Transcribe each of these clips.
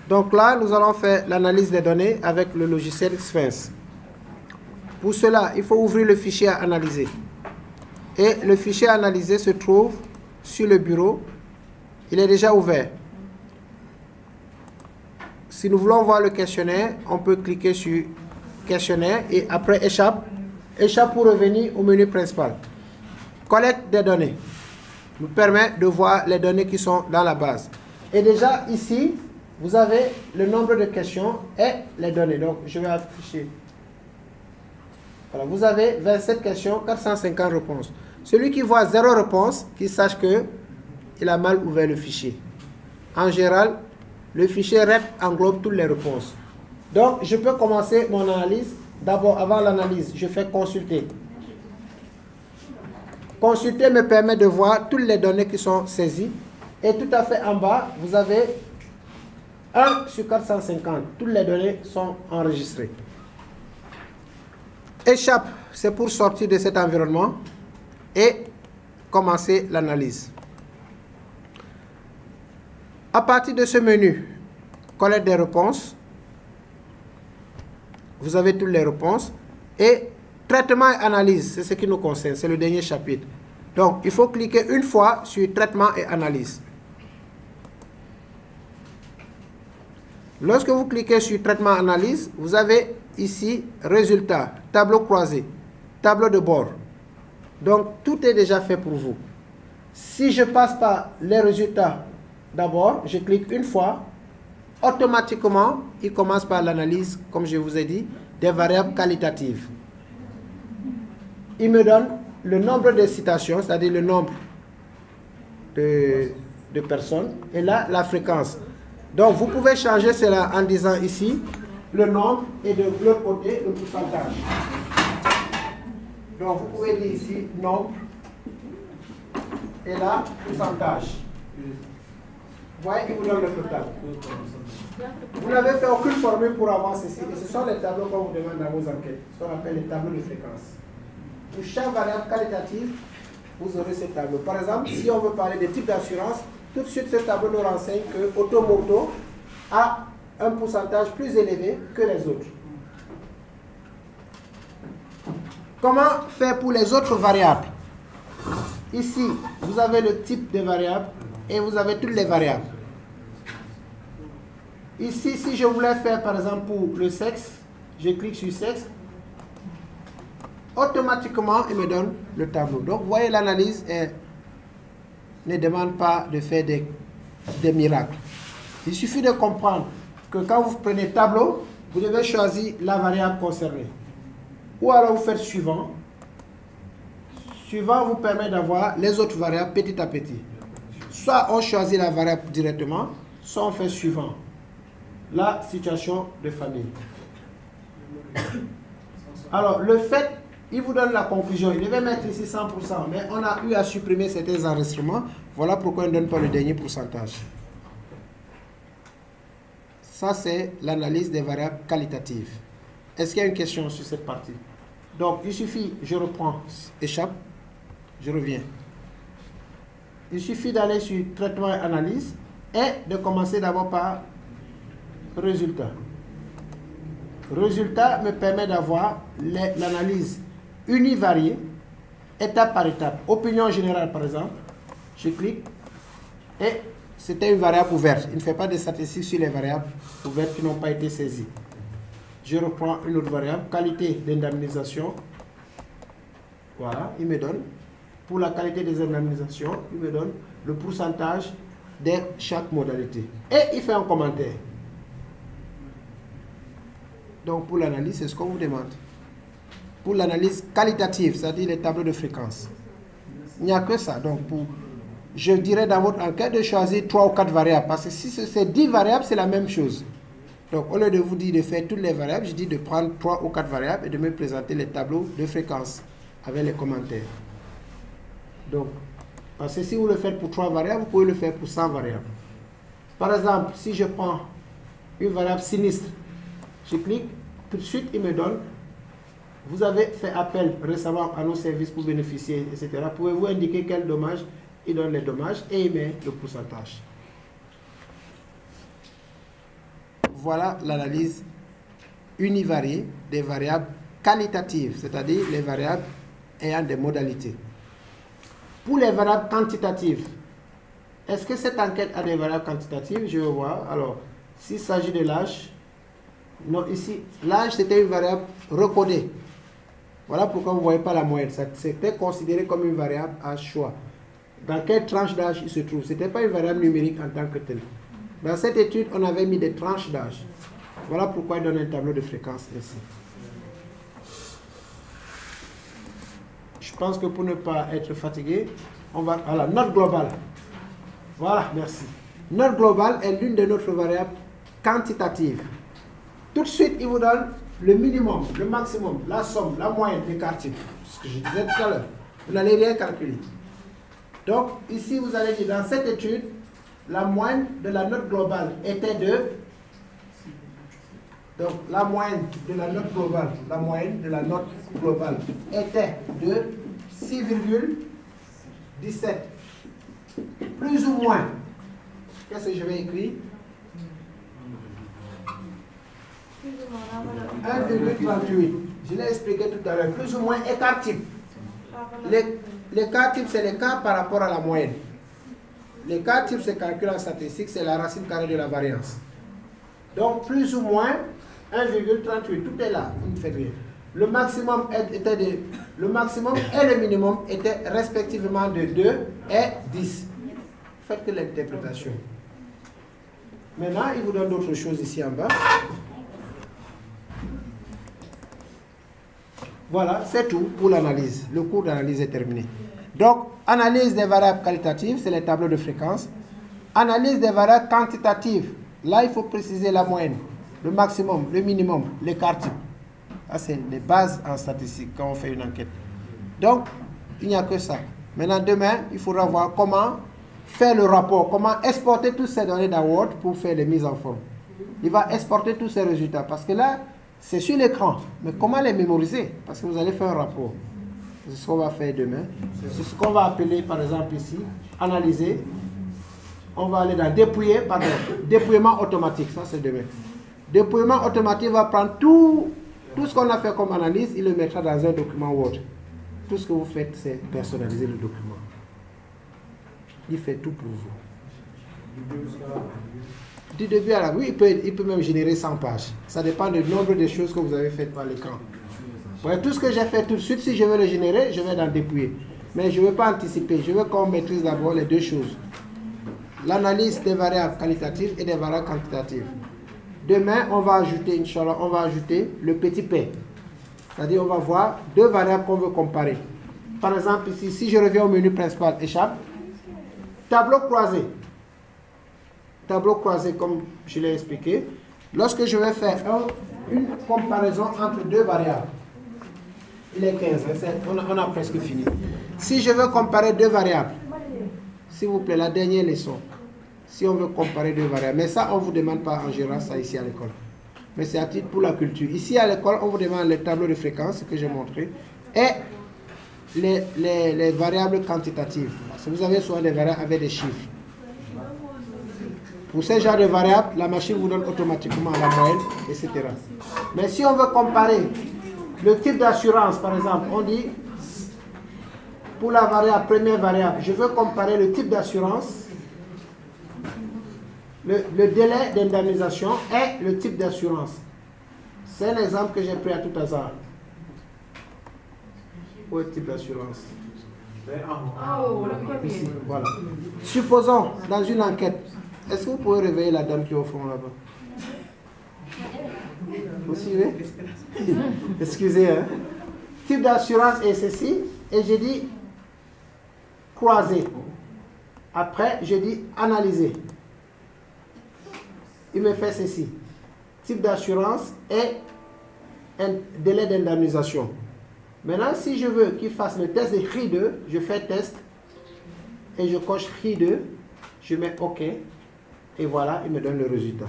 Donc là, nous allons faire l'analyse des données avec le logiciel Sphinx. Pour cela, il faut ouvrir le fichier à analyser. Et le fichier à analyser se trouve sur le bureau. Il est déjà ouvert. Si nous voulons voir le questionnaire, on peut cliquer sur questionnaire et après échappe. Échappe pour revenir au menu principal. Collecte des données nous permet de voir les données qui sont dans la base. Et déjà ici, vous avez le nombre de questions et les données. Donc je vais afficher. Voilà, vous avez 27 questions, 450 réponses. Celui qui voit 0 réponse, qu'il sache qu'il a mal ouvert le fichier. En général, le fichier REP englobe toutes les réponses. Donc, je peux commencer mon analyse. D'abord, avant l'analyse, je fais consulter. Consulter me permet de voir toutes les données qui sont saisies. Et tout à fait en bas, vous avez 1 sur 450. Toutes les données sont enregistrées. Échappe, c'est pour sortir de cet environnement et commencer l'analyse. À partir de ce menu, collecte des réponses, vous avez toutes les réponses. Et traitement et analyse, c'est ce qui nous concerne, c'est le dernier chapitre. Donc, il faut cliquer une fois sur traitement et analyse. Lorsque vous cliquez sur traitement et analyse, vous avez ici résultats, tableau croisé, tableau de bord. Donc, tout est déjà fait pour vous. Si je passe par les résultats, d'abord, je clique une fois, automatiquement, il commence par l'analyse, comme je vous ai dit, des variables qualitatives. Il me donne le nombre de citations, c'est-à-dire le nombre de personnes, et là, la fréquence. Donc, vous pouvez changer cela en disant ici, le nombre et de l'autre côté, le pourcentage. Donc, vous pouvez dire ici, nombre, et là, pourcentage. Vous voyez, il vous donne le total. Vous n'avez fait aucune formule pour avoir ceci. Et ce sont les tableaux qu'on vous demande dans vos enquêtes, ce qu'on appelle les tableaux de fréquence. Pour chaque variable qualitative, vous aurez ce tableau. Par exemple, si on veut parler des types d'assurance, tout de suite, ce tableau nous renseigne que Automoto a un pourcentage plus élevé que les autres. Comment faire pour les autres variables? Ici, vous avez le type de variable et vous avez toutes les variables. Ici, si je voulais faire par exemple pour le sexe, je clique sur sexe, automatiquement il me donne le tableau. Donc vous voyez, l'analyse ne demande pas de faire des miracles. Il suffit de comprendre que quand vous prenez tableau, vous devez choisir la variable concernée. Ou alors vous faites suivant. Suivant vous permet d'avoir les autres variables petit à petit. Soit on choisit la variable directement, soit on fait suivant. La situation de famille. Alors, le fait, il vous donne la conclusion. Il devait mettre ici 100%, mais on a eu à supprimer certains enregistrements. Voilà pourquoi on ne donne pas le dernier pourcentage. Ça, c'est l'analyse des variables qualitatives. Est-ce qu'il y a une question sur cette partie? Donc, il suffit, je reprends, échappe, je reviens. Il suffit d'aller sur traitement et analyse et de commencer d'abord par résultat. Résultat me permet d'avoir l'analyse univariée, étape par étape. Opinion générale, par exemple, je clique et c'était une variable ouverte. Il ne fait pas de statistiques sur les variables ouvertes qui n'ont pas été saisies. Je reprends une autre variable, qualité d'indemnisation. Voilà, il me donne. Pour la qualité des indemnisations, il me donne le pourcentage de chaque modalité. Et il fait un commentaire. Donc pour l'analyse, c'est ce qu'on vous demande. Pour l'analyse qualitative, c'est-à-dire les tableaux de fréquence. Il n'y a que ça. Donc je dirais dans votre enquête de choisir 3 ou 4 variables. Parce que si c'est 10 variables, c'est la même chose. Donc au lieu de vous dire de faire toutes les variables, je dis de prendre 3 ou 4 variables et de me présenter les tableaux de fréquence avec les commentaires. Donc, parce que si vous le faites pour 3 variables, vous pouvez le faire pour 100 variables. Par exemple, si je prends une variable sinistre, je clique, tout de suite il me donne, vous avez fait appel récemment à nos services pour bénéficier, etc. Pouvez-vous indiquer quel dommage? Il donne les dommages et il met le pourcentage. voilà l'analyse univariée des variables qualitatives, c'est-à-dire les variables ayant des modalités. Pour les variables quantitatives, est-ce que cette enquête a des variables quantitatives? Je vais voir. Alors, s'il s'agit de l'âge, non, ici, l'âge c'était une variable recodée. Voilà pourquoi vous ne voyez pas la moyenne. C'était considéré comme une variable à choix. Dans quelle tranche d'âge il se trouve? Ce n'était pas une variable numérique en tant que telle. Dans cette étude, on avait mis des tranches d'âge. Voilà pourquoi il donne un tableau de fréquence ici. Je pense que pour ne pas être fatigué, on va à la note globale. Voilà, merci. Note globale est l'une de notre variables quantitatives. Tout de suite, il vous donne le minimum, le maximum, la somme, la moyenne, l'écart type. Ce que je disais tout à l'heure. Vous n'allez rien calculer. Donc, ici, vous allez dire, dans cette étude, la moyenne de la note globale était de... Donc, la moyenne de la note globale, était de 6,17. Plus ou moins. Qu'est-ce que je vais écrire? 1,38. Je l'ai expliqué tout à l'heure. Plus ou moins écart type. L'écart type, c'est l'écart par rapport à la moyenne. L'écart type se calcule en statistique, c'est la racine carrée de la variance. Donc, plus ou moins 1,38. Tout est là. Vous ne faites rien. Le maximum et le minimum étaient respectivement de 2 et 10. Faites que l'interprétation. Maintenant, il vous donne d'autres choses ici en bas. Voilà, c'est tout pour l'analyse. Le cours d'analyse est terminé. Donc, analyse des variables qualitatives, c'est les tableaux de fréquence. Analyse des variables quantitatives. Là, il faut préciser la moyenne, le maximum, le minimum, l'écart type. Ça, c'est les bases en statistique quand on fait une enquête. Donc, il n'y a que ça. Maintenant, demain, il faudra voir comment faire le rapport, comment exporter toutes ces données dans Word pour faire les mises en forme. Il va exporter tous ces résultats parce que là, c'est sur l'écran. Mais comment les mémoriser? Parce que vous allez faire un rapport. C'est ce qu'on va faire demain. C'est ce qu'on va appeler, par exemple, ici, analyser. On va aller dans dépouiller, pardon, dépouillement automatique. Ça, c'est demain. Dépouillement automatique va prendre tout ce qu'on a fait comme analyse, il le mettra dans un document Word. Tout ce que vous faites, c'est personnaliser le document. Il fait tout pour vous. Du début à la fin, oui, il peut même générer 100 pages. Ça dépend du nombre de choses que vous avez faites par l'écran. Ouais, tout ce que j'ai fait tout de suite, si je veux le générer, je vais dans dépouiller. Mais je ne veux pas anticiper. Je veux qu'on maîtrise d'abord les deux choses. L'analyse des variables qualitatives et des variables quantitatives. Demain, on va ajouter, Inch'Allah, on va ajouter le petit p. C'est-à-dire, on va voir deux variables qu'on veut comparer. Par exemple, ici, si je reviens au menu principal, échappe, tableau croisé. Tableau croisé, comme je l'ai expliqué. Lorsque je vais faire une comparaison entre deux variables, il est 15, on a presque fini. Si je veux comparer deux variables, s'il vous plaît, la dernière leçon. Si on veut comparer deux variables. Mais ça, on ne vous demande pas en gérant ça ici à l'école. Mais c'est à titre pour la culture. Ici à l'école, on vous demande les tableaux de fréquence, ce que j'ai montré, et les variables quantitatives. Parce que vous avez souvent des variables avec des chiffres. Pour ce genre de variables, la machine vous donne automatiquement la moyenne, etc. Mais si on veut comparer le type d'assurance, par exemple, on dit, pour la variable, première variable, je veux comparer le type d'assurance, le délai d'indemnisation et le type d'assurance. C'est un exemple que j'ai pris à tout hasard. Où est le type d'assurance? Ici, voilà. Supposons, dans une enquête, est-ce que vous pouvez réveiller la dame qui est au fond là-bas? Vous suivez? Excusez, hein? Type d'assurance est ceci, et je dis croiser. Après, je dis analyser. Il me fait ceci. Type d'assurance et un délai d'indemnisation. Maintenant, si je veux qu'il fasse le test de RI2, je fais test et je coche RI2, je mets OK et voilà, il me donne le résultat.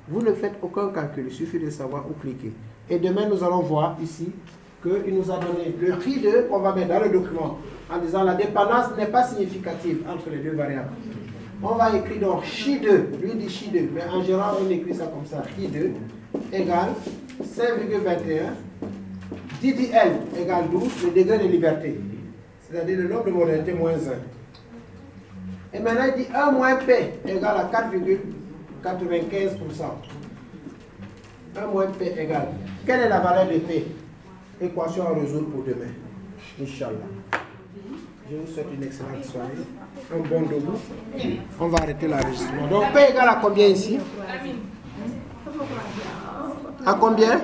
Vous ne faites aucun calcul, il suffit de savoir où cliquer. Et demain, nous allons voir ici qu'il nous a donné le RI2 qu'on va mettre dans le document en disant la dépendance n'est pas significative entre les deux variables. On va écrire donc Chi2, lui dit Chi2, mais en général on écrit ça comme ça, Chi2 égale 5,21, DDL égale 12, le degré de liberté, c'est-à-dire le nombre de modalités moins 1. Et maintenant il dit 1 moins P égale à 4,95%. 1 moins P égale. Quelle est la valeur de P? Équation à résoudre pour demain. Inch'Allah. Je vous souhaite une excellente soirée. Un bon debout. On va arrêter l'enregistrement. Donc P égale à combien ici? À combien?